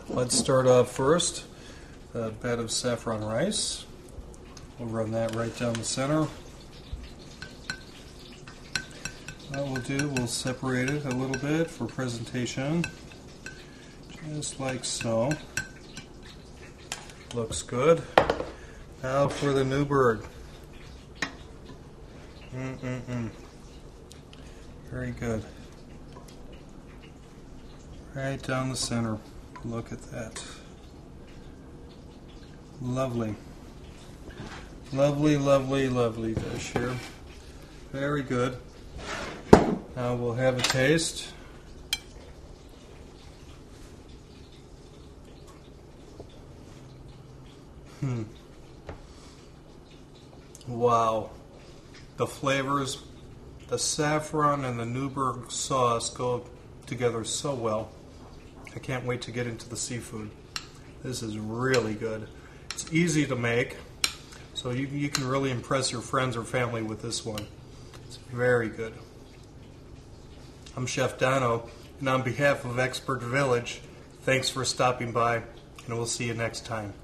Let's start off first. A bed of saffron rice. We'll run that right down the center. What we'll do, we'll separate it a little bit for presentation. Just like so. Looks good. Now for the Newburg. Very good. Right down the center. Look at that. Lovely. Lovely, lovely, lovely dish here. Very good. Now we'll have a taste. Wow. The flavors, the saffron and the Newburg sauce go together so well. I can't wait to get into the seafood. This is really good. It's easy to make, so you can really impress your friends or family with this one. It's very good. I'm Chef Dono, and on behalf of ExpertVillage, thanks for stopping by, and we'll see you next time.